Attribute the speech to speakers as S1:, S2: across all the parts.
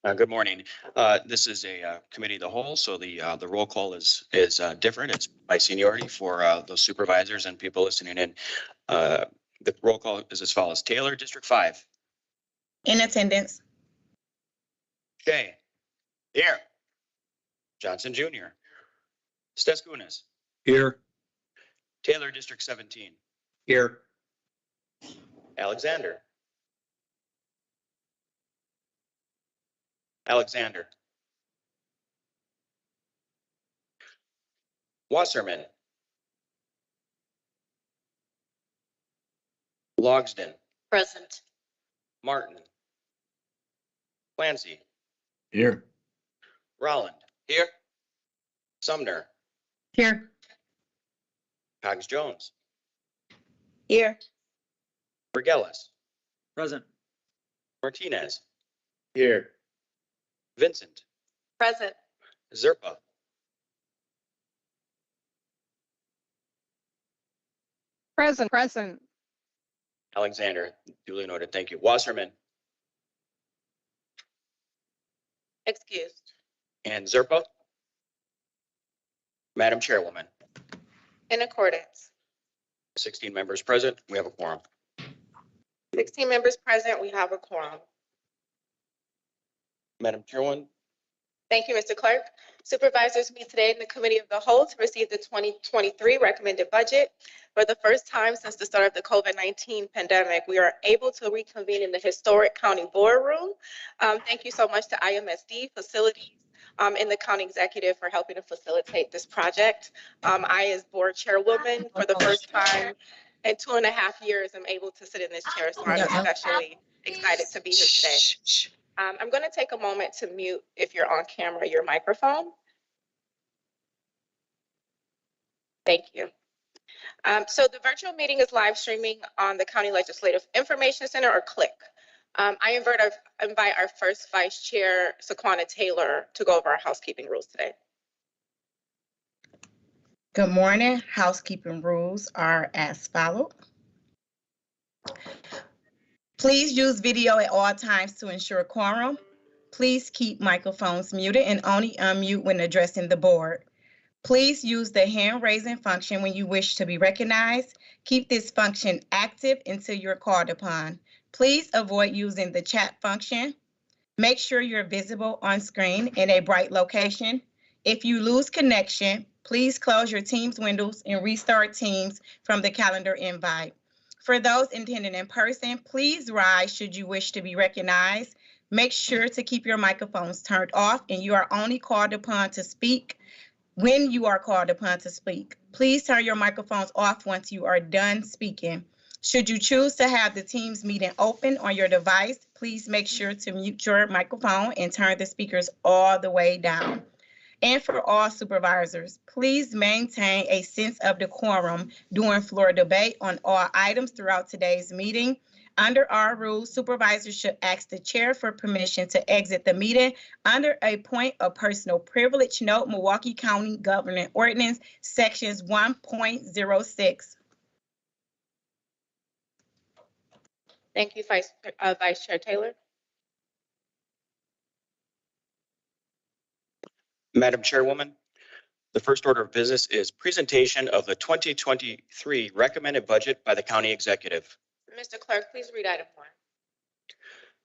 S1: Good morning. This is a committee of the whole, so the roll call is different. It's by seniority for those supervisors and people listening in. The roll call is as follows: Taylor, District 5.
S2: In attendance.
S1: Shay. Here. Johnson Jr. Steskunas.
S3: Here.
S1: Taylor, District 17.
S3: Here.
S1: Alexander. Alexander. Wasserman. Logsden.
S4: Present.
S1: Martin. Clancy.
S3: Here.
S1: Rolland. Here. Sumner.
S2: Here.
S1: Cogs Jones.
S2: Here.
S1: Burgellis.
S3: Present.
S1: Martinez.
S3: Here.
S1: Vincent.
S4: Present.
S1: Zerpa.
S4: Present.
S1: Alexander. Duly noted. Thank you. Wasserman.
S4: Excused.
S1: And Zerpa. Madam Chairwoman.
S4: In accordance.
S1: 16 members present. We have a quorum.
S4: 16 members present. We have a quorum.
S1: Madam Chairwoman.
S4: Thank you, Mr. Clerk. Supervisors meet today in the Committee of the Whole to receive the 2023 recommended budget. For the first time since the start of the COVID-19 pandemic, we are able to reconvene in the historic county boardroom. Thank you so much to IMSD Facilities and the county executive for helping to facilitate this project. I, as board chairwoman, for the first time in 2.5 years, am able to sit in this chair, so I'm especially excited to be here today. I'm going to take a moment to mute, if you're on camera, your microphone. Thank you. So the virtual meeting is live streaming on the County Legislative Information Center, or CLIC. I invite our first Vice Chair, Saquana Taylor, to go over our housekeeping rules today.
S2: Good morning. Housekeeping rules are as follows. Please use video at all times to ensure quorum. Please keep microphones muted and only unmute when addressing the board. Please use the hand raising function when you wish to be recognized. Keep this function active until you're called upon. Please avoid using the chat function. Make sure you're visible on screen in a bright location. If you lose connection, please close your Teams windows and restart Teams from the calendar invite. For those attending in person, please rise should you wish to be recognized. Make sure to keep your microphones turned off and you are only called upon to speak when you are called upon to speak. Please turn your microphones off once you are done speaking. Should you choose to have the Teams meeting open on your device, please make sure to mute your microphone and turn the speakers all the way down. And for all supervisors, please maintain a sense of decorum during floor debate on all items throughout today's meeting. Under our rules, supervisors should ask the chair for permission to exit the meeting under a point of personal privilege. Note Milwaukee County Governing Ordinance, sections 1.06.
S4: Thank you, Vice Chair Taylor.
S1: Madam Chairwoman, the first order of business is presentation of the 2023 recommended budget by the county executive.
S4: Mr. Clerk, please read item 1.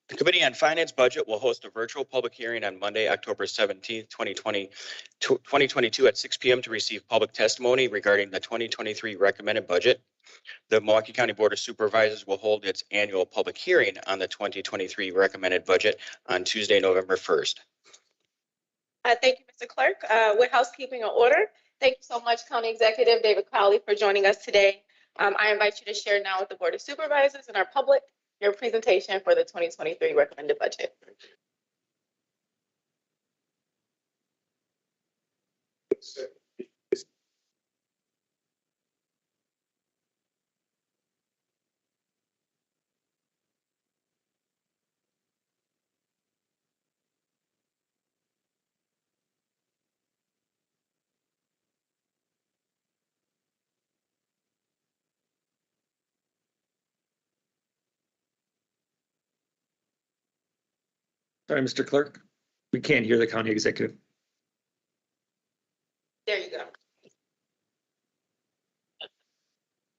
S1: The Committee on Finance Budget will host a virtual public hearing on Monday, October 17th, 2022 at 6 p.m. to receive public testimony regarding the 2023 recommended budget. The Milwaukee County Board of Supervisors will hold its annual public hearing on the 2023 recommended budget on Tuesday, November 1st.
S4: Thank you, Mr. Clerk. With housekeeping in order, thank you so much, County Executive David Crowley, for joining us today. I invite you to share now with the Board of Supervisors and our public your presentation for the 2023 recommended budget.
S3: Sorry, Mr. Clerk. We can't hear the county executive.
S4: There you go.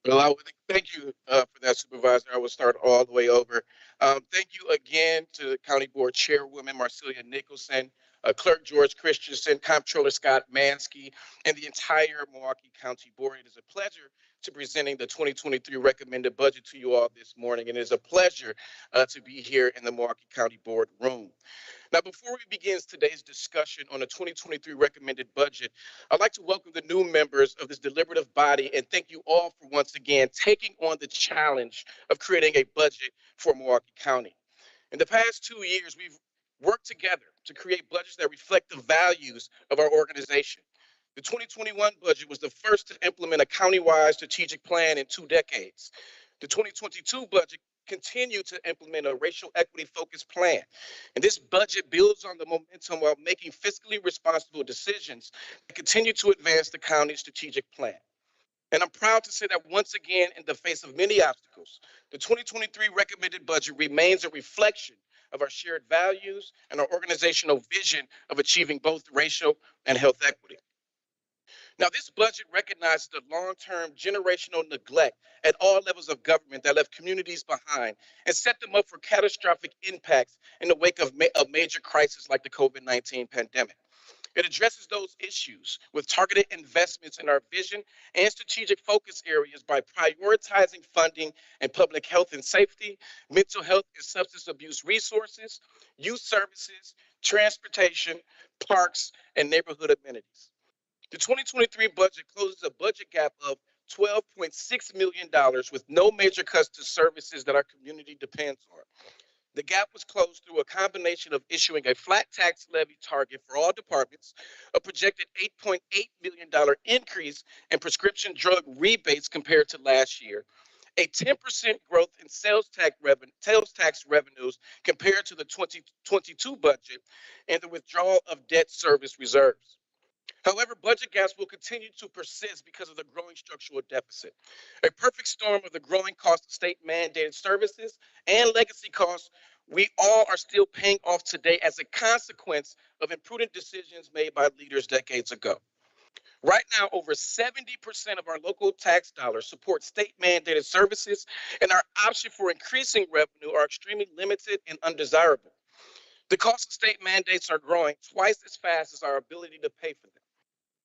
S5: Well, I would thank you for that, Supervisor. I will start all the way over. Thank you again to the County Board Chairwoman Marcelia Nicholson, Clerk George Christensen, Comptroller Scott Mansky, and the entire Milwaukee County Board. It is a pleasure to presenting the 2023 recommended budget to you all this morning, and it is a pleasure to be here in the Milwaukee County Board room. Now, before we begin today's discussion on the 2023 recommended budget, I'd like to welcome the new members of this deliberative body and thank you all for once again taking on the challenge of creating a budget for Milwaukee County. In the past 2 years, we've worked together to create budgets that reflect the values of our organization. The 2021 budget was the first to implement a countywide strategic plan in 2 decades. The 2022 budget continued to implement a racial equity focused plan. And this budget builds on the momentum while making fiscally responsible decisions that continue to advance the county's strategic plan. And I'm proud to say that once again, in the face of many obstacles, the 2023 recommended budget remains a reflection of our shared values and our organizational vision of achieving both racial and health equity. Now, this budget recognizes the long-term generational neglect at all levels of government that left communities behind and set them up for catastrophic impacts in the wake of a major crisis like the COVID-19 pandemic. It addresses those issues with targeted investments in our vision and strategic focus areas by prioritizing funding in public health and safety, mental health and substance abuse resources, youth services, transportation, parks, and neighborhood amenities. The 2023 budget closes a budget gap of $12.6 million with no major cuts to services that our community depends on. The gap was closed through a combination of issuing a flat tax levy target for all departments, a projected $8.8 million increase in prescription drug rebates compared to last year, a 10% growth in sales tax revenues compared to the 2022 budget, and the withdrawal of debt service reserves. However, budget gaps will continue to persist because of the growing structural deficit. A perfect storm of the growing cost of state mandated services and legacy costs we all are still paying off today as a consequence of imprudent decisions made by leaders decades ago. Right now, over 70% of our local tax dollars support state mandated services, and our options for increasing revenue are extremely limited and undesirable. The cost of state mandates are growing twice as fast as our ability to pay for them.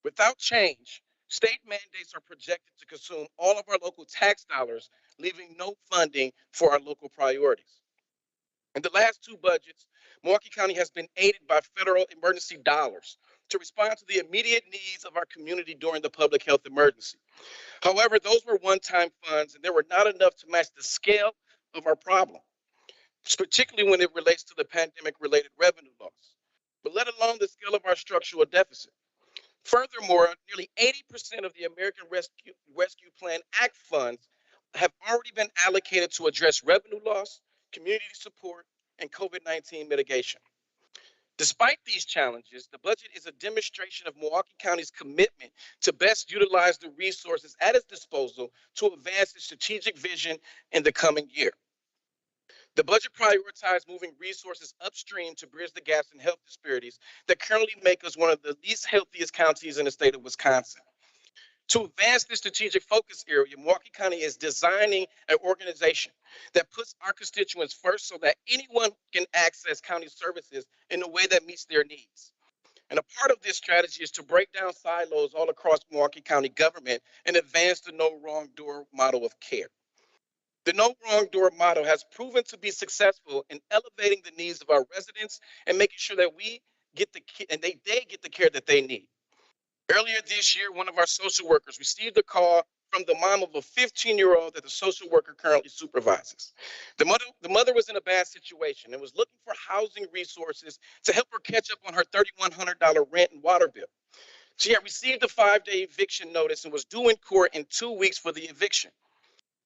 S5: Without change, state mandates are projected to consume all of our local tax dollars, leaving no funding for our local priorities. In the last 2 budgets, Milwaukee County has been aided by federal emergency dollars to respond to the immediate needs of our community during the public health emergency. However, those were one-time funds and they were not enough to match the scale of our problem, particularly when it relates to the pandemic-related revenue loss, but let alone the scale of our structural deficit. Furthermore, nearly 80% of the American Rescue Plan Act funds have already been allocated to address revenue loss, community support, and COVID-19 mitigation. Despite these challenges, the budget is a demonstration of Milwaukee County's commitment to best utilize the resources at its disposal to advance its strategic vision in the coming year. The budget prioritized moving resources upstream to bridge the gaps in health disparities that currently make us one of the least healthiest counties in the state of Wisconsin. To advance this strategic focus area, Milwaukee County is designing an organization that puts our constituents first so that anyone can access county services in a way that meets their needs. And a part of this strategy is to break down silos all across Milwaukee County government and advance the no wrong door model of care. The no wrong door model has proven to be successful in elevating the needs of our residents and making sure that we get the they get the care that they need. Earlier this year, one of our social workers received a call from the mom of a 15-year-old that the social worker currently supervises. The mother was in a bad situation and was looking for housing resources to help her catch up on her $3,100 rent and water bill. She had received a 5-day eviction notice and was due in court in 2 weeks for the eviction.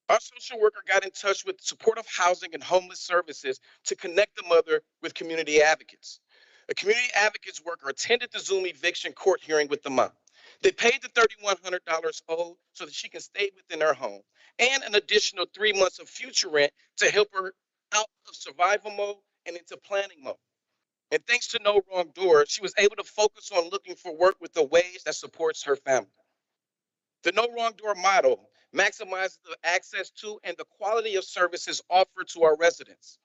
S5: Our social worker got in touch with Supportive Housing and Homeless Services to connect the mother with community advocates. A community advocates worker attended the Zoom eviction court hearing with the mom. They paid the $3,100 owed so that she can stay within her home and an additional 3 months of future rent to help her out of survival mode and into planning mode. And thanks to No Wrong Door, she was able to focus on looking for work with the wage that supports her family. The No Wrong Door model maximizes the access to and the quality of services offered to our residents.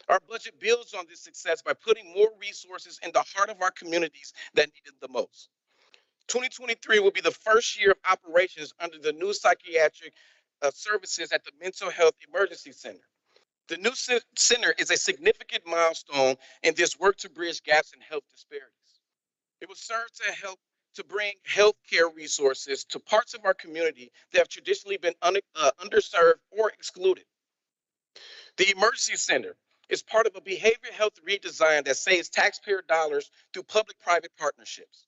S5: Our budget builds on this success by putting more resources in the heart of our communities that need it the most. 2023 will be the first year of operations under the new psychiatric services at the Mental Health Emergency Center. The new center is a significant milestone in this work to bridge gaps in health disparities. It will serve to help to bring healthcare resources to parts of our community that have traditionally been underserved or excluded. The Emergency Center is part of a behavioral health redesign that saves taxpayer dollars through public-private partnerships.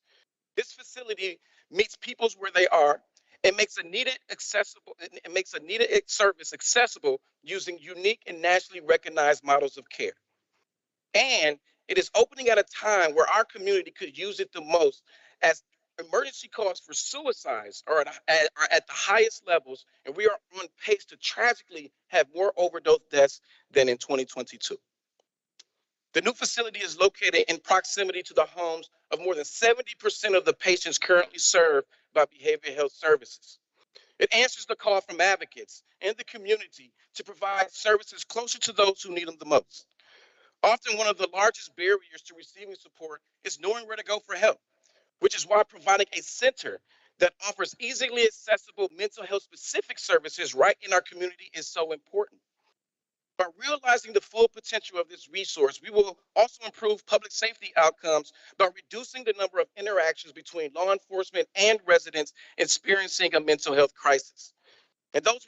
S5: This facility meets people where they are and makes a needed service accessible using unique and nationally recognized models of care. And it is opening at a time where our community could use it the most, as emergency calls for suicides are at the highest levels, and we are on pace to tragically have more overdose deaths than in 2022. The new facility is located in proximity to the homes of more than 70% of the patients currently served by behavioral health services. It answers the call from advocates and the community to provide services closer to those who need them the most. Often one of the largest barriers to receiving support is knowing where to go for help, which is why providing a center that offers easily accessible mental health specific services right in our community is so important. By realizing the full potential of this resource, we will also improve public safety outcomes by reducing the number of interactions between law enforcement and residents experiencing a mental health crisis. And those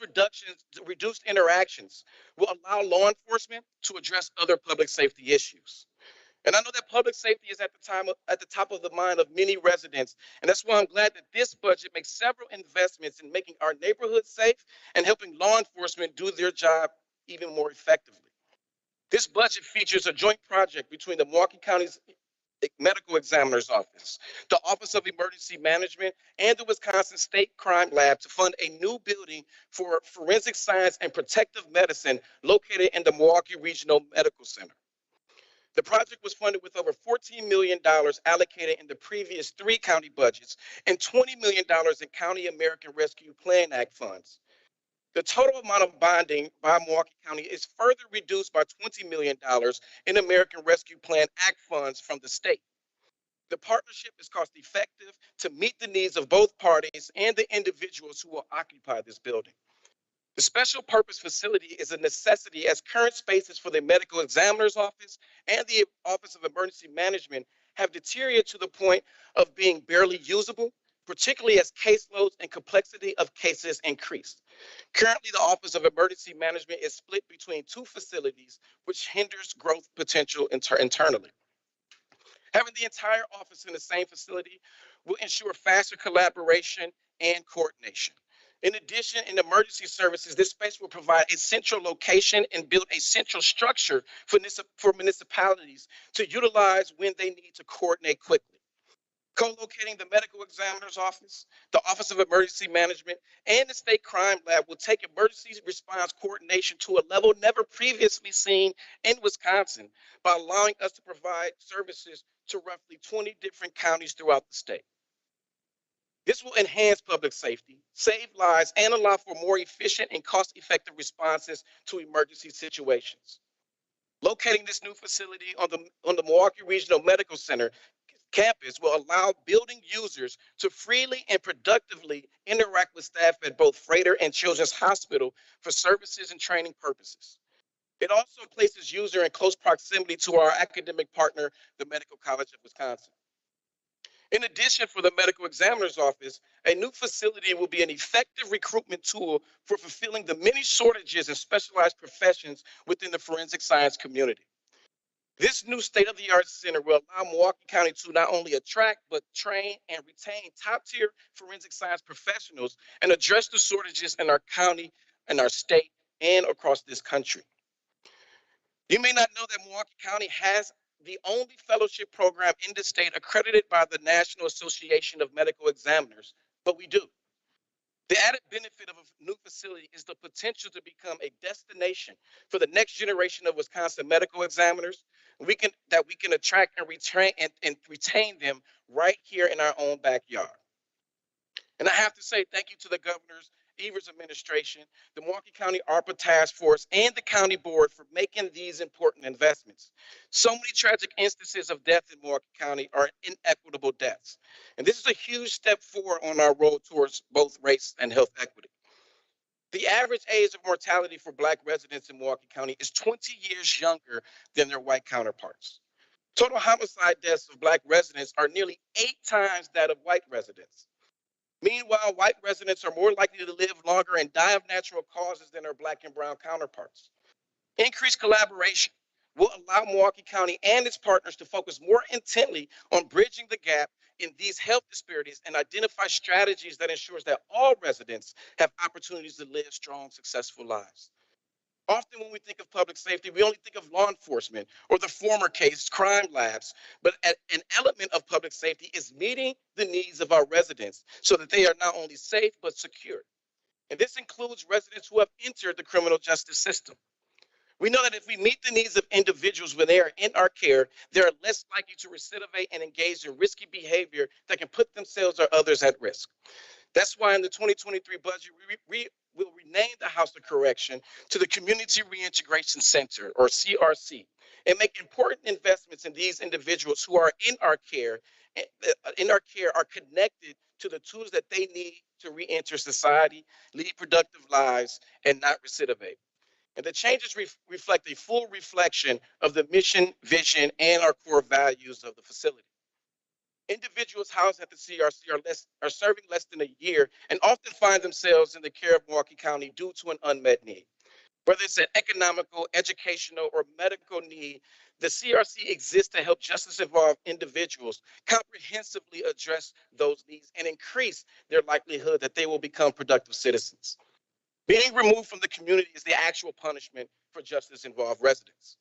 S5: reduced interactions will allow law enforcement to address other public safety issues. And I know that public safety is at the top of the mind of many residents. And that's why I'm glad that this budget makes several investments in making our neighborhoods safe and helping law enforcement do their job even more effectively. This budget features a joint project between the Milwaukee County's Medical Examiner's Office, the Office of Emergency Management, and the Wisconsin State Crime Lab to fund a new building for forensic science and protective medicine located in the Milwaukee Regional Medical Center. The project was funded with over $14 million allocated in the previous 3 county budgets and $20 million in County American Rescue Plan Act funds. The total amount of bonding by Milwaukee County is further reduced by $20 million in American Rescue Plan Act funds from the state. The partnership is cost effective to meet the needs of both parties and the individuals who will occupy this building. The special purpose facility is a necessity as current spaces for the Medical Examiner's Office and the Office of Emergency Management have deteriorated to the point of being barely usable, particularly as caseloads and complexity of cases increase. Currently, the Office of Emergency Management is split between 2 facilities, which hinders growth potential internally. Having the entire office in the same facility will ensure faster collaboration and coordination. In addition, in emergency services, this space will provide a central location and build a central structure for municipalities to utilize when they need to coordinate quickly. Co-locating the Medical Examiner's Office, the Office of Emergency Management, and the State Crime Lab will take emergency response coordination to a level never previously seen in Wisconsin by allowing us to provide services to roughly 20 different counties throughout the state. This will enhance public safety, save lives, and allow for more efficient and cost-effective responses to emergency situations. Locating this new facility on the Milwaukee Regional Medical Center campus will allow building users to freely and productively interact with staff at both Freighter and Children's Hospital for services and training purposes. It also places users in close proximity to our academic partner, the Medical College of Wisconsin. In addition, for the Medical Examiner's Office, a new facility will be an effective recruitment tool for fulfilling the many shortages in specialized professions within the forensic science community. This new state-of-the-art center will allow Milwaukee County to not only attract, but train and retain top-tier forensic science professionals and address the shortages in our county, in our state, and across this country. You may not know that Milwaukee County has the only fellowship program in the state accredited by the National Association of Medical Examiners, but we do. The added benefit of a new facility is the potential to become a destination for the next generation of Wisconsin medical examiners. We can attract and retain them right here in our own backyard. And I have to say thank you to the Governor's Evers administration, the Milwaukee County ARPA Task Force, and the County Board for making these important investments. So many tragic instances of death in Milwaukee County are inequitable deaths. And this is a huge step forward on our road towards both race and health equity. The average age of mortality for Black residents in Milwaukee County is 20 years younger than their white counterparts. Total homicide deaths of Black residents are nearly 8 times that of white residents. Meanwhile, white residents are more likely to live longer and die of natural causes than their Black and brown counterparts. Increased collaboration will allow Milwaukee County and its partners to focus more intently on bridging the gap in these health disparities and identify strategies that ensures that all residents have opportunities to live strong, successful lives. Often when we think of public safety, we only think of law enforcement or the former case, crime labs. But an element of public safety is meeting the needs of our residents so that they are not only safe, but secure. And this includes residents who have entered the criminal justice system. We know that if we meet the needs of individuals when they are in our care, they are less likely to recidivate and engage in risky behavior that can put themselves or others at risk. That's why in the 2023 budget, we will rename the House of Correction to the Community Reintegration Center, or CRC, and make important investments in these individuals who are in our care are connected to the tools that they need to reenter society, lead productive lives, and not recidivate. And the changes reflect a full reflection of the mission, vision, and our core values of the facility. Individuals housed at the CRC are serving less than a year and often find themselves in the care of Milwaukee County due to an unmet need. Whether it's an economical, educational, or medical need, the CRC exists to help justice-involved individuals comprehensively address those needs and increase their likelihood that they will become productive citizens. Being removed from the community is the actual punishment for justice-involved residents.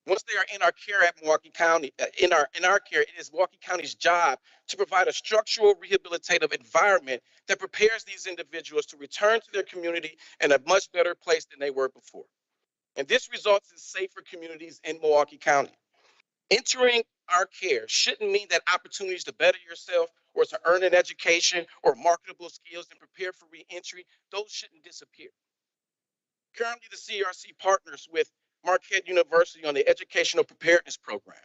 S5: Once they are in our care at Milwaukee County, in our care, it is Milwaukee County's job to provide a structural rehabilitative environment that prepares these individuals to return to their community in a much better place than they were before. And this results in safer communities in Milwaukee County. Entering our care shouldn't mean that opportunities to better yourself or to earn an education or marketable skills and prepare for reentry, those shouldn't disappear. Currently, the CRC partners with Marquette University on the Educational Preparedness Program.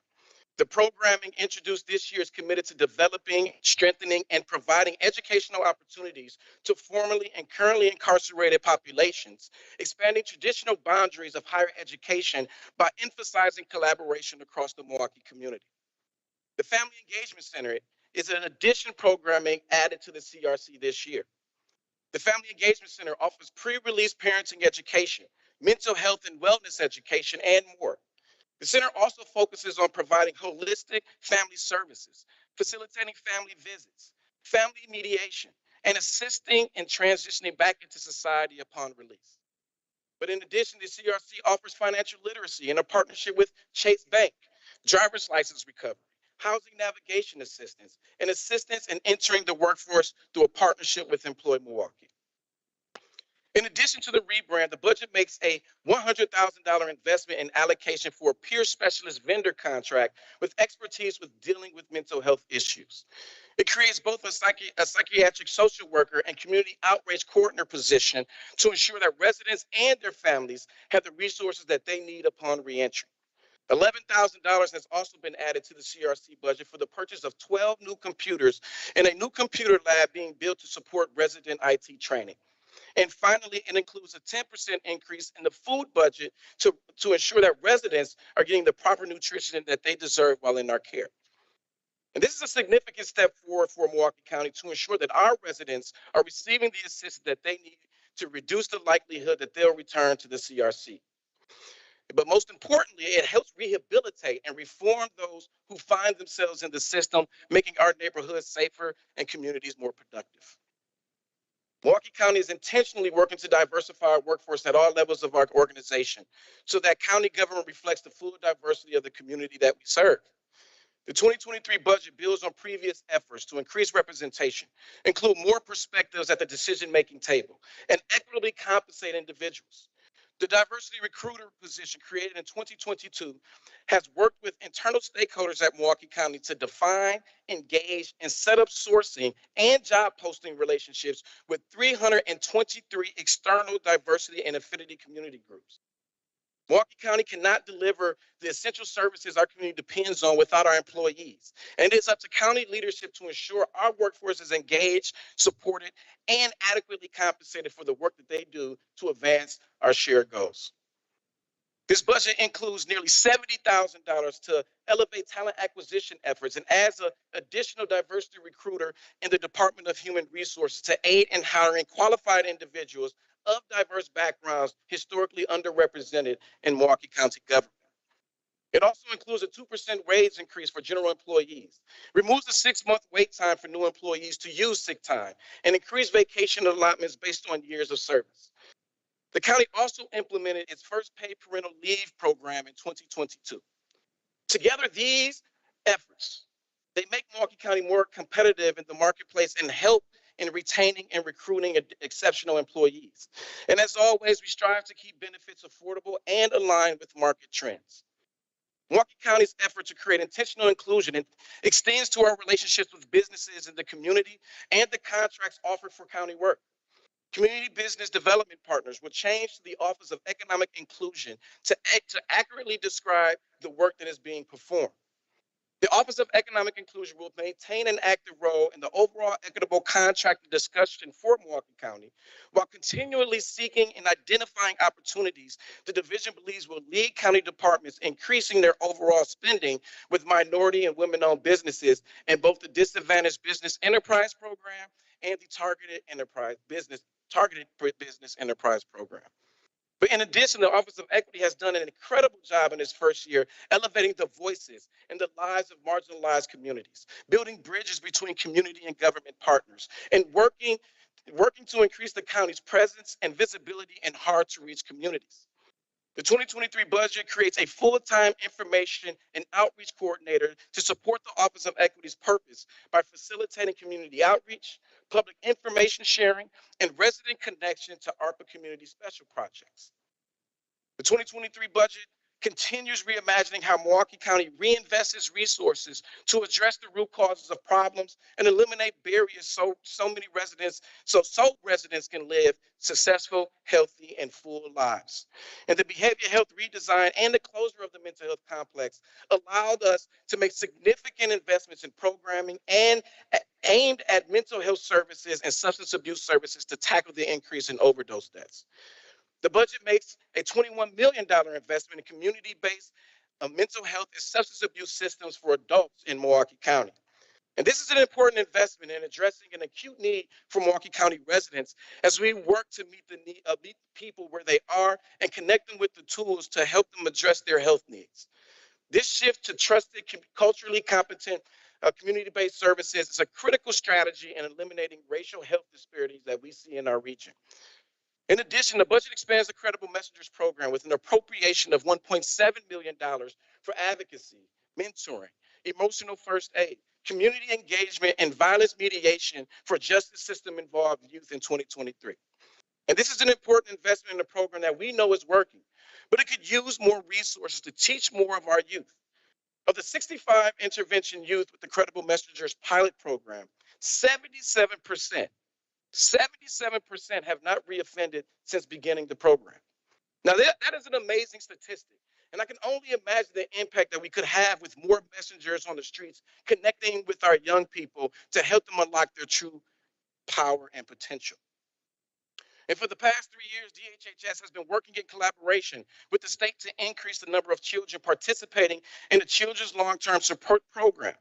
S5: The programming introduced this year is committed to developing, strengthening, and providing educational opportunities to formerly and currently incarcerated populations, expanding traditional boundaries of higher education by emphasizing collaboration across the Milwaukee community. The Family Engagement Center is an addition programming added to the CRC this year. The Family Engagement Center offers pre-release parenting education, mental health and wellness education, and more. The center also focuses on providing holistic family services, facilitating family visits, family mediation, and assisting in transitioning back into society upon release. But in addition, the CRC offers financial literacy in a partnership with Chase Bank, driver's license recovery, housing navigation assistance, and assistance in entering the workforce through a partnership with Employ Milwaukee. In addition to the rebrand, the budget makes a $100,000 investment in allocation for a peer specialist vendor contract with expertise with dealing with mental health issues. It creates both a psychiatric social worker and community outreach coordinator position to ensure that residents and their families have the resources that they need upon reentry. $11,000 has also been added to the CRC budget for the purchase of 12 new computers and a new computer lab being built to support resident IT training. And finally, it includes a 10% increase in the food budget to ensure that residents are getting the proper nutrition that they deserve while in our care. And this is a significant step forward for Milwaukee County to ensure that our residents are receiving the assistance that they need to reduce the likelihood that they'll return to the CRC. But most importantly, it helps rehabilitate and reform those who find themselves in the system, making our neighborhoods safer and communities more productive. Milwaukee County is intentionally working to diversify our workforce at all levels of our organization so that county government reflects the full diversity of the community that we serve. The 2023 budget builds on previous efforts to increase representation, include more perspectives at the decision-making table, and equitably compensate individuals. The diversity recruiter position created in 2022 has worked with internal stakeholders at Milwaukee County to define, engage, and set up sourcing and job posting relationships with 323 external diversity and affinity community groups. Milwaukee County cannot deliver the essential services our community depends on without our employees. And it is up to county leadership to ensure our workforce is engaged, supported, and adequately compensated for the work that they do to advance our shared goals. This budget includes nearly $70,000 to elevate talent acquisition efforts and adds an additional diversity recruiter in the Department of Human Resources to aid in hiring qualified individuals of diverse backgrounds historically underrepresented in Milwaukee County government. It also includes a 2% wage increase for general employees, removes the 6-month wait time for new employees to use sick time, and increased vacation allotments based on years of service. The county also implemented its first paid parental leave program in 2022. Together, these efforts, they make Milwaukee County more competitive in the marketplace and help in retaining and recruiting exceptional employees. And as always, we strive to keep benefits affordable and aligned with market trends. Milwaukee County's effort to create intentional inclusion extends to our relationships with businesses in the community and the contracts offered for county work. Community business development partners will change to the Office of Economic Inclusion to accurately describe the work that is being performed. The Office of Economic Inclusion will maintain an active role in the overall equitable contract discussion for Milwaukee County, while continually seeking and identifying opportunities the division believes will lead county departments increasing their overall spending with minority and women-owned businesses in both the Disadvantaged Business Enterprise Program and the Targeted Business Enterprise Program. But in addition, the Office of Equity has done an incredible job in its first year, elevating the voices and the lives of marginalized communities, building bridges between community and government partners, and working to increase the county's presence and visibility in hard-to-reach communities. The 2023 budget creates a full-time information and outreach coordinator to support the Office of Equity's purpose by facilitating community outreach, public information sharing, and resident connection to ARPA community special projects. The 2023 budget continues reimagining how Milwaukee County reinvests its resources to address the root causes of problems and eliminate barriers so residents can live successful, healthy, and full lives. And the behavioral health redesign and the closure of the mental health complex allowed us to make significant investments in programming and aimed at mental health services and substance abuse services to tackle the increase in overdose deaths. The budget makes a $21 million investment in community-based mental health and substance abuse systems for adults in Milwaukee County. And this is an important investment in addressing an acute need for Milwaukee County residents as we work to meet people where they are and connect them with the tools to help them address their health needs. This shift to trusted, culturally competent community-based services is a critical strategy in eliminating racial health disparities that we see in our region. In addition, the budget expands the Credible Messengers program with an appropriation of $1.7 million for advocacy, mentoring, emotional first aid, community engagement, and violence mediation for justice system involved youth in 2023. And this is an important investment in a program that we know is working, but it could use more resources to teach more of our youth. Of the 65 intervention youth with the Credible Messengers pilot program, 77% have not reoffended since beginning the program. Now, that is an amazing statistic. And I can only imagine the impact that we could have with more messengers on the streets, connecting with our young people to help them unlock their true power and potential. And for the past 3 years, DHHS has been working in collaboration with the state to increase the number of children participating in the Children's Long-Term Support Program.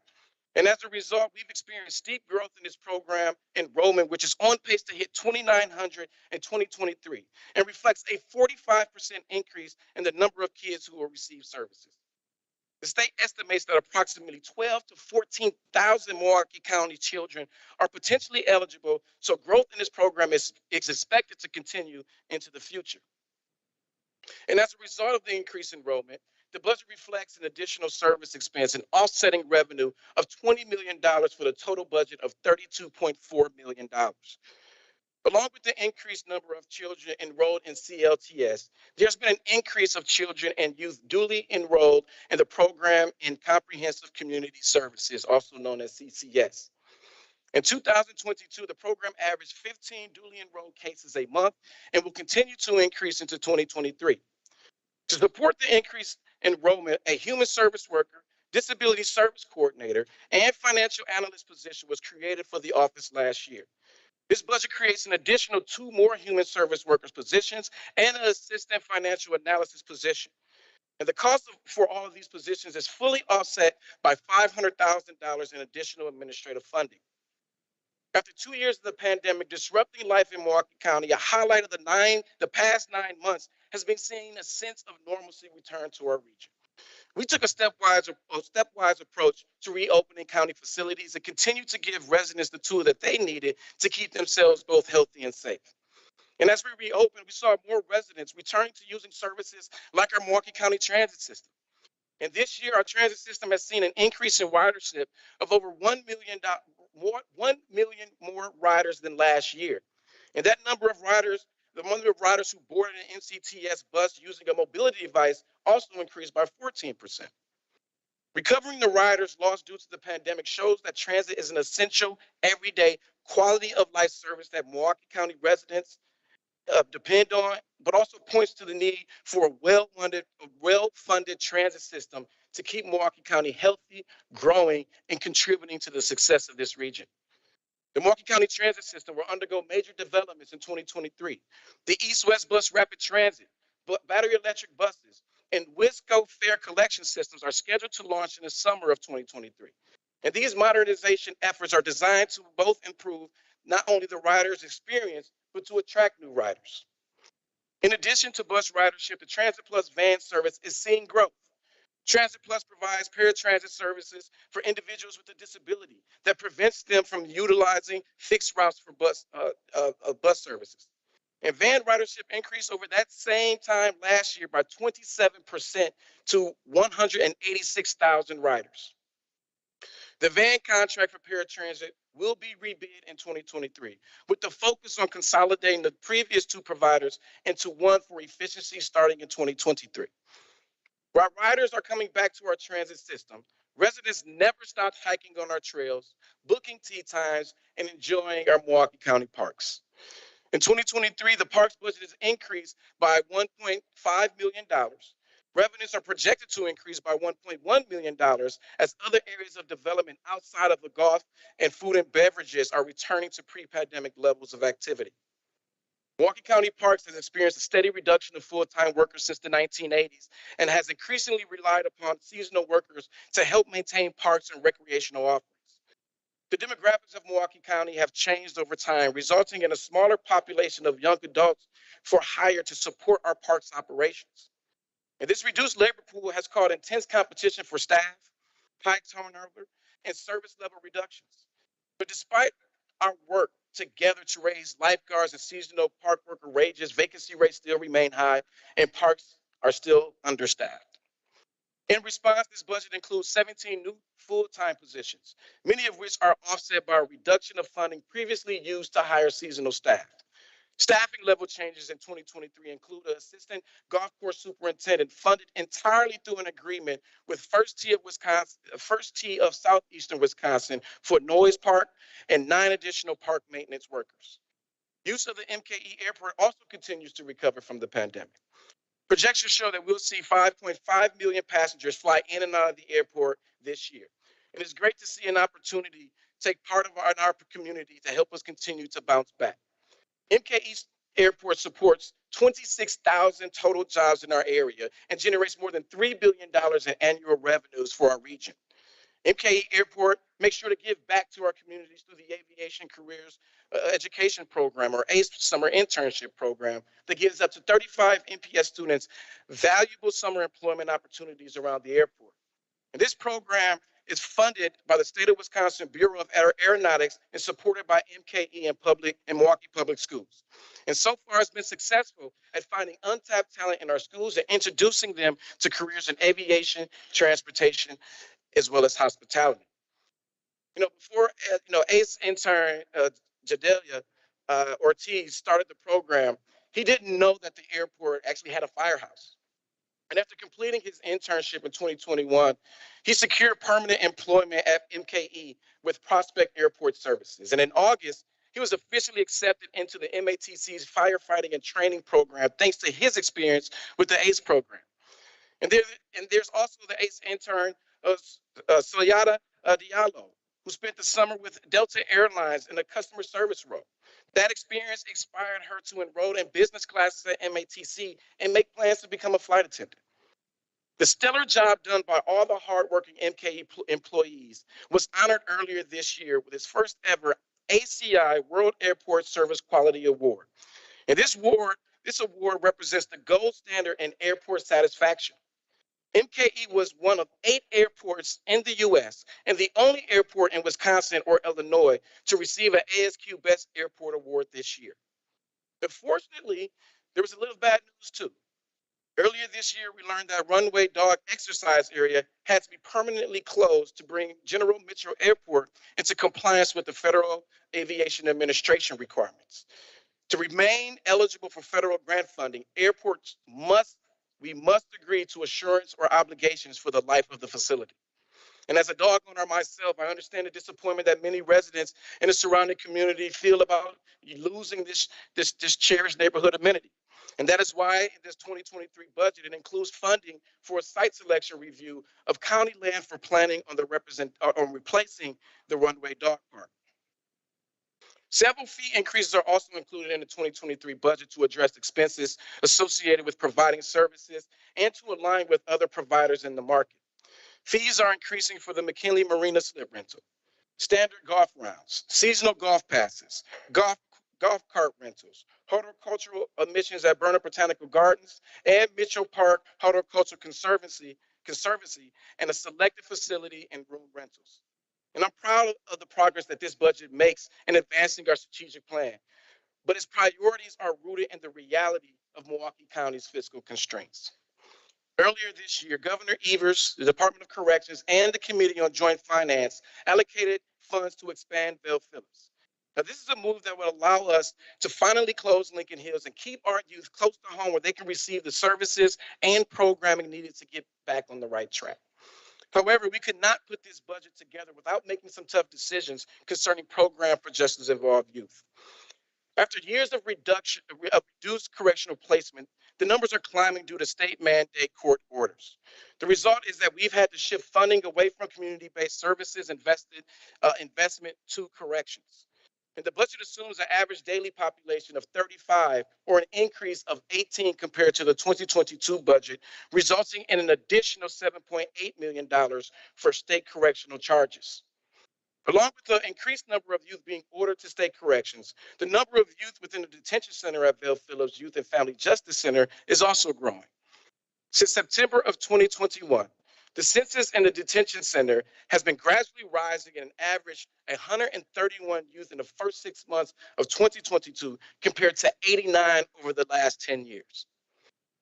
S5: And as a result, we've experienced steep growth in this program enrollment, which is on pace to hit 2,900 in 2023 and reflects a 45% increase in the number of kids who will receive services. The state estimates that approximately 12,000 to 14,000 Milwaukee County children are potentially eligible, so growth in this program is expected to continue into the future. And as a result of the increased enrollment, The budget reflects an additional service expense and offsetting revenue of $20 million for the total budget of $32.4 million. Along with the increased number of children enrolled in CLTS, there's been an increase of children and youth duly enrolled in the program in Comprehensive Community Services, also known as CCS. In 2022, the program averaged 15 duly enrolled cases a month and will continue to increase into 2023. To support the increased enrollment, a human service worker, disability service coordinator, and financial analyst position was created for the office last year. This budget creates an additional 2 more human service workers positions and an assistant financial analysis position. And the cost for all of these positions is fully offset by $500,000 in additional administrative funding. After 2 years of the pandemic disrupting life in Milwaukee County, a highlight of the past 9 months has been seeing a sense of normalcy return to our region. We took a stepwise approach to reopening county facilities and continue to give residents the tool that they needed to keep themselves both healthy and safe. And as we reopened, we saw more residents returning to using services like our Milwaukee County transit system. And this year, our transit system has seen an increase in ridership of over 1 million more riders than last year. And that number of riders, the number of riders who boarded an MCTS bus using a mobility device also increased by 14%. Recovering the riders lost due to the pandemic shows that transit is an essential, everyday, quality of life service that Milwaukee County residents depend on, but also points to the need for a well-funded transit system to keep Milwaukee County healthy, growing, and contributing to the success of this region. The Milwaukee County Transit System will undergo major developments in 2023. The East-West Bus Rapid Transit, battery electric buses, and WISCO fare collection systems are scheduled to launch in the summer of 2023. And these modernization efforts are designed to both improve not only the riders' experience, but to attract new riders. In addition to bus ridership, the Transit Plus van service is seeing growth. Transit Plus provides paratransit services for individuals with a disability that prevents them from utilizing fixed routes for bus services. And van ridership increased over that same time last year by 27% to 186,000 riders. The van contract for paratransit will be rebid in 2023 with the focus on consolidating the previous 2 providers into one for efficiency starting in 2023. While riders are coming back to our transit system, residents never stopped hiking on our trails, booking tea times, and enjoying our Milwaukee County parks. In 2023, the parks budget is increased by $1.5 million. Revenues are projected to increase by $1.1 million as other areas of development outside of the golf and food and beverages are returning to pre-pandemic levels of activity. Milwaukee County Parks has experienced a steady reduction of full-time workers since the 1980s and has increasingly relied upon seasonal workers to help maintain parks and recreational offerings. The demographics of Milwaukee County have changed over time, resulting in a smaller population of young adults for hire to support our parks operations. And this reduced labor pool has caused intense competition for staff, high turnover, and service level reductions. But despite our work together to raise lifeguards and seasonal park worker wages, vacancy rates still remain high, and parks are still understaffed. In response, this budget includes 17 new full-time positions, many of which are offset by a reduction of funding previously used to hire seasonal staff. Staffing level changes in 2023 include an assistant golf course superintendent funded entirely through an agreement with First Tee of Southeastern Wisconsin for Noyes Park and 9 additional park maintenance workers. Use of the MKE airport also continues to recover from the pandemic. Projections show that we'll see 5.5 million passengers fly in and out of the airport this year. And it's great to see an opportunity to take part of our community to help us continue to bounce back. MKE Airport supports 26,000 total jobs in our area and generates more than $3 billion in annual revenues for our region. MKE Airport makes sure to give back to our communities through the Aviation Careers Education Program, or ACE Summer Internship Program, that gives up to 35 MPS students valuable summer employment opportunities around the airport. And this program is funded by the State of Wisconsin Bureau of Aeronautics and supported by MKE and Milwaukee Public Schools. And so far has been successful at finding untapped talent in our schools and introducing them to careers in aviation, transportation, as well as hospitality. Before ACE intern Jadelia Ortiz started the program, he didn't know that the airport actually had a firehouse. And after completing his internship in 2021, he secured permanent employment at MKE with Prospect Airport Services. And in August, he was officially accepted into the MATC's firefighting and training program thanks to his experience with the ACE program. And there's also the ACE intern, Sayada Diallo, who spent the summer with Delta Airlines in a customer service role. That experience inspired her to enroll in business classes at MATC and make plans to become a flight attendant. The stellar job done by all the hardworking MKE employees was honored earlier this year with his first ever ACI World Airport Service Quality Award. And this award represents the gold standard in airport satisfaction. MKE was one of 8 airports in the U.S. and the only airport in Wisconsin or Illinois to receive an ASQ Best Airport Award this year. But fortunately, there was a little bad news too. Earlier this year, we learned that runway dog exercise area had to be permanently closed to bring General Mitchell Airport into compliance with the Federal Aviation Administration requirements. To remain eligible for federal grant funding, airports must agree to assurance or obligations for the life of the facility. And as a dog owner myself, I understand the disappointment that many residents in the surrounding community feel about losing this cherished neighborhood amenity. And that is why in this 2023 budget, it includes funding for a site selection review of county land for planning on replacing the runway dog park. Several fee increases are also included in the 2023 budget to address expenses associated with providing services and to align with other providers in the market. Fees are increasing for the McKinley Marina slip rental, standard golf rounds, seasonal golf passes, golf cart rentals, horticultural admissions at Burnham Botanical Gardens and Mitchell Park Horticultural Conservancy, and a selected facility and room rentals. And I'm proud of the progress that this budget makes in advancing our strategic plan, but its priorities are rooted in the reality of Milwaukee County's fiscal constraints. Earlier this year, Governor Evers, the Department of Corrections, and the Committee on Joint Finance allocated funds to expand Bell Phillips. Now, this is a move that will allow us to finally close Lincoln Hills and keep our youth close to home where they can receive the services and programming needed to get back on the right track. However, we could not put this budget together without making some tough decisions concerning program for justice involved youth. After years of reduced correctional placement, the numbers are climbing due to state mandate court orders. The result is that we've had to shift funding away from community-based services investment to corrections. And the budget assumes an average daily population of 35 or an increase of 18 compared to the 2022 budget, resulting in an additional $7.8 million for state correctional charges. Along with the increased number of youth being ordered to state corrections, the number of youth within the detention center at Bell Phillips Youth and Family Justice Center is also growing. Since September of 2021, the census in the detention center has been gradually rising at an average 131 youth in the first 6 months of 2022 compared to 89 over the last 10 years.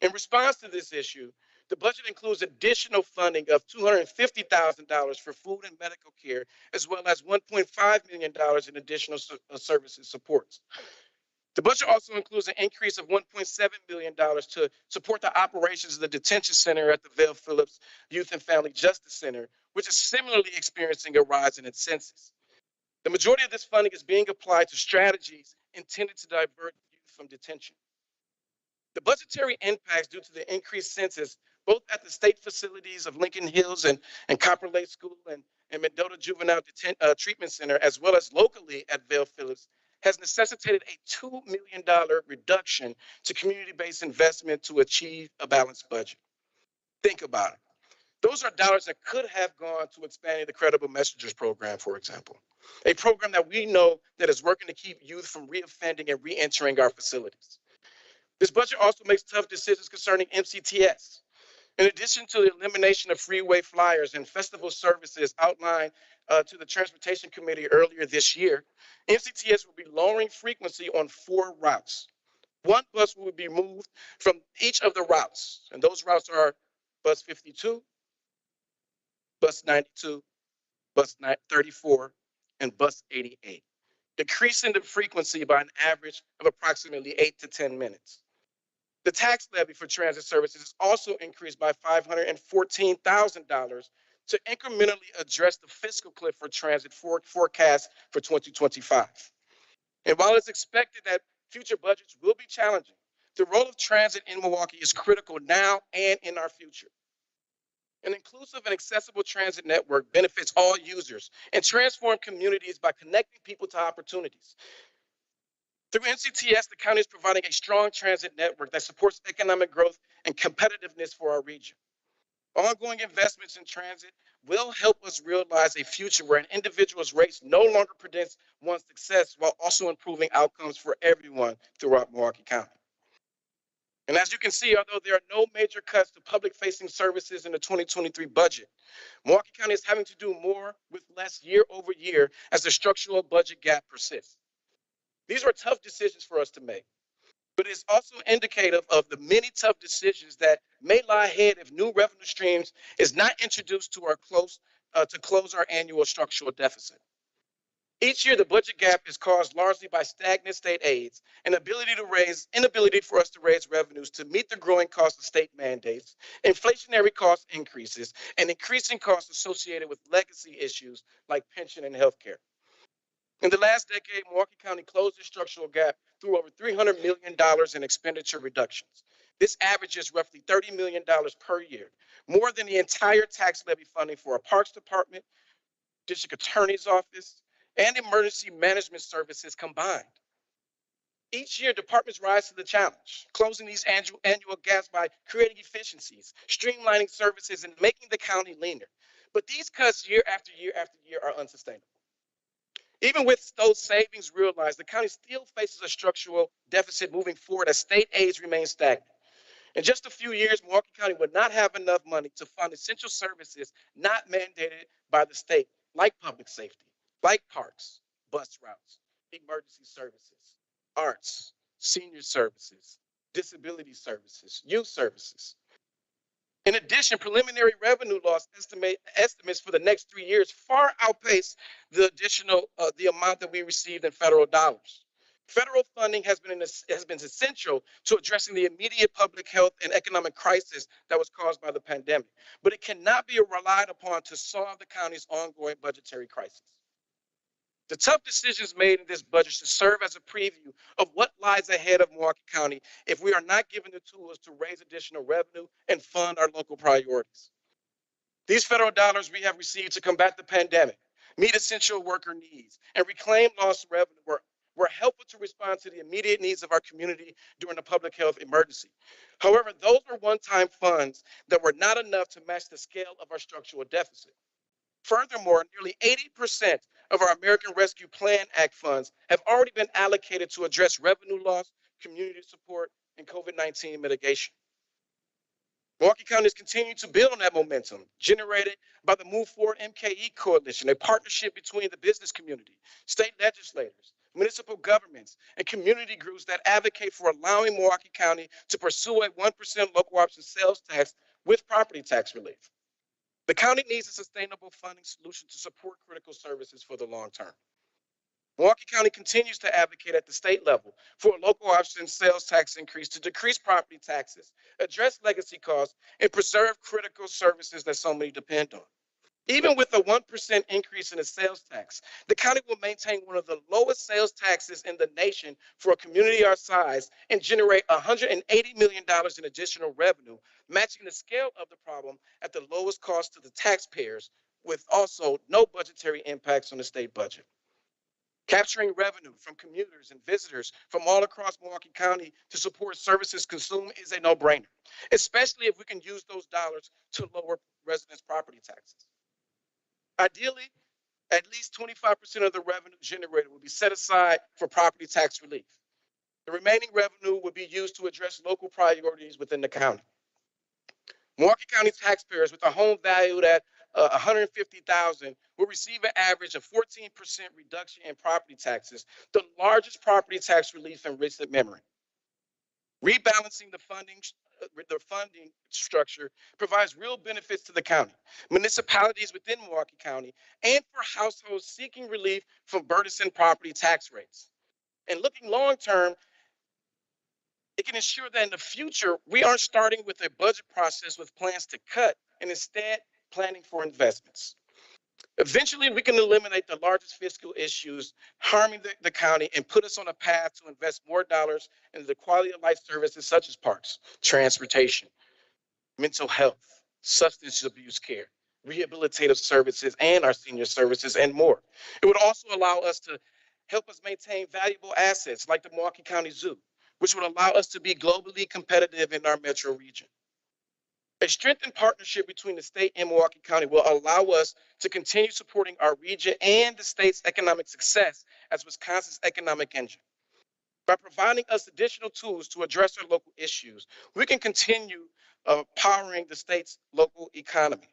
S5: In response to this issue, the budget includes additional funding of $250,000 for food and medical care, as well as $1.5 million in additional services supports. The budget also includes an increase of $1.7 million to support the operations of the detention center at the Bell Phillips Youth and Family Justice Center, which is similarly experiencing a rise in its census. The majority of this funding is being applied to strategies intended to divert youth from detention. The budgetary impacts due to the increased census, both at the state facilities of Lincoln Hills and Copper Lake School and Mendota Juvenile Treatment Center, as well as locally at Bell Phillips, has necessitated a $2 million reduction to community-based investment to achieve a balanced budget. Think about it. Those are dollars that could have gone to expanding the Credible Messengers program, for example, a program that we know that is working to keep youth from reoffending and re-entering our facilities. This budget also makes tough decisions concerning MCTS. In addition to the elimination of freeway flyers and festival services outlined to the Transportation Committee earlier this year, MCTS will be lowering frequency on 4 routes. 1 bus will be moved from each of the routes, and those routes are bus 52, bus 92, bus 34, and bus 88, decreasing the frequency by an average of approximately 8 to 10 minutes. The tax levy for transit services is also increased by $514,000 to incrementally address the fiscal cliff for transit forecast for 2025. And while it's expected that future budgets will be challenging, the role of transit in Milwaukee is critical now and in our future. An inclusive and accessible transit network benefits all users and transforms communities by connecting people to opportunities. Through NCTS, the county is providing a strong transit network that supports economic growth and competitiveness for our region. Ongoing investments in transit will help us realize a future where an individual's race no longer predicts one's success while also improving outcomes for everyone throughout Milwaukee County. And as you can see, although there are no major cuts to public-facing services in the 2023 budget, Milwaukee County is having to do more with less year over year as the structural budget gap persists. These are tough decisions for us to make, but it's also indicative of the many tough decisions that may lie ahead if new revenue streams is not introduced to close our annual structural deficit. Each year, the budget gap is caused largely by stagnant state aids and inability for us to raise revenues to meet the growing cost of state mandates, inflationary cost increases, and increasing costs associated with legacy issues like pension and healthcare. In the last decade, Milwaukee County closed the structural gap through over $300 million in expenditure reductions. This averages roughly $30 million per year, more than the entire tax levy funding for our Parks Department, District Attorney's Office, and Emergency Management Services combined. Each year, departments rise to the challenge, closing these annual gaps by creating efficiencies, streamlining services, and making the county leaner. But these cuts year after year after year are unsustainable. Even with those savings realized, the county still faces a structural deficit moving forward as state aids remain stagnant. In just a few years, Milwaukee County would not have enough money to fund essential services not mandated by the state, like public safety, like parks, bus routes, emergency services, arts, senior services, disability services, youth services. In addition, preliminary revenue loss estimates for the next 3 years far outpace the amount that we received in federal dollars. Federal funding has been essential to addressing the immediate public health and economic crisis that was caused by the pandemic, but it cannot be relied upon to solve the county's ongoing budgetary crisis. The tough decisions made in this budget should serve as a preview of what lies ahead of Milwaukee County if we are not given the tools to raise additional revenue and fund our local priorities. These federal dollars we have received to combat the pandemic, meet essential worker needs, and reclaim lost revenue were helpful to respond to the immediate needs of our community during the public health emergency. However, those were one-time funds that were not enough to match the scale of our structural deficit. Furthermore, nearly 80% of our American Rescue Plan Act funds have already been allocated to address revenue loss, community support, and COVID-19 mitigation. Milwaukee County is continuing to build on that momentum generated by the Move Forward MKE Coalition, a partnership between the business community, state legislators, municipal governments, and community groups that advocate for allowing Milwaukee County to pursue a 1% local option sales tax with property tax relief. The county needs a sustainable funding solution to support critical services for the long term. Milwaukee County continues to advocate at the state level for a local option sales tax increase to decrease property taxes, address legacy costs, and preserve critical services that so many depend on. Even with a 1% increase in the sales tax, the county will maintain one of the lowest sales taxes in the nation for a community our size and generate $180 million in additional revenue, matching the scale of the problem at the lowest cost to the taxpayers, with also no budgetary impacts on the state budget. Capturing revenue from commuters and visitors from all across Milwaukee County to support services consumed is a no-brainer, especially if we can use those dollars to lower residents' property taxes. Ideally, at least 25% of the revenue generated will be set aside for property tax relief. The remaining revenue will be used to address local priorities within the county. Milwaukee County taxpayers with a home valued at $150,000 will receive an average of 14% reduction in property taxes, the largest property tax relief in recent memory. Rebalancing the funding structure provides real benefits to the county, municipalities within Milwaukee County, and for households seeking relief from burdensome property tax rates. And looking long term, it can ensure that in the future, we aren't starting with a budget process with plans to cut and instead planning for investments. Eventually, we can eliminate the largest fiscal issues harming the county and put us on a path to invest more dollars into the quality of life services such as parks, transportation, mental health, substance abuse care, rehabilitative services, and our senior services, and more. It would also allow us to help us maintain valuable assets like the Milwaukee County Zoo, which would allow us to be globally competitive in our metro region. A strengthened partnership between the state and Milwaukee County will allow us to continue supporting our region and the state's economic success as Wisconsin's economic engine. By providing us additional tools to address our local issues, we can continue powering the state's local economy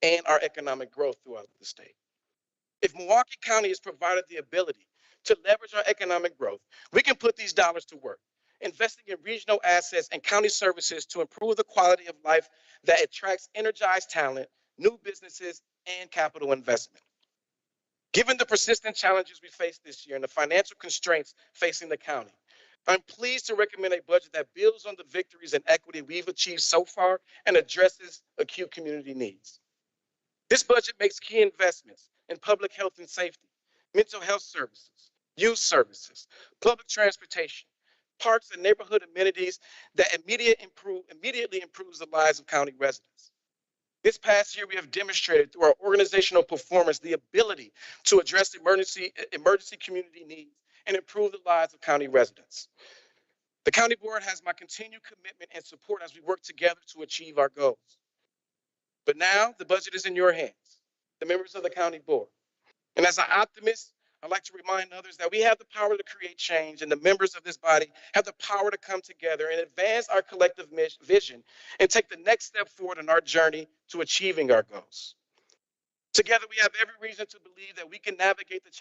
S5: and our economic growth throughout the state. If Milwaukee County is provided the ability to leverage our economic growth, we can put these dollars to work, investing in regional assets and county services to improve the quality of life that attracts energized talent, new businesses, and capital investment. Given the persistent challenges we face this year and the financial constraints facing the county, I'm pleased to recommend a budget that builds on the victories and equity we've achieved so far and addresses acute community needs. This budget makes key investments in public health and safety, mental health services, youth services, public transportation, parks and neighborhood amenities that immediately improves the lives of county residents. This past year, we have demonstrated through our organizational performance the ability to address emergency community needs and improve the lives of county residents. The county board has my continued commitment and support as we work together to achieve our goals. But now the budget is in your hands, the members of the county board. And as an optimist, I'd like to remind others that we have the power to create change, and the members of this body have the power to come together and advance our collective vision and take the next step forward in our journey to achieving our goals. Together, we have every reason to believe that we can navigate the challenges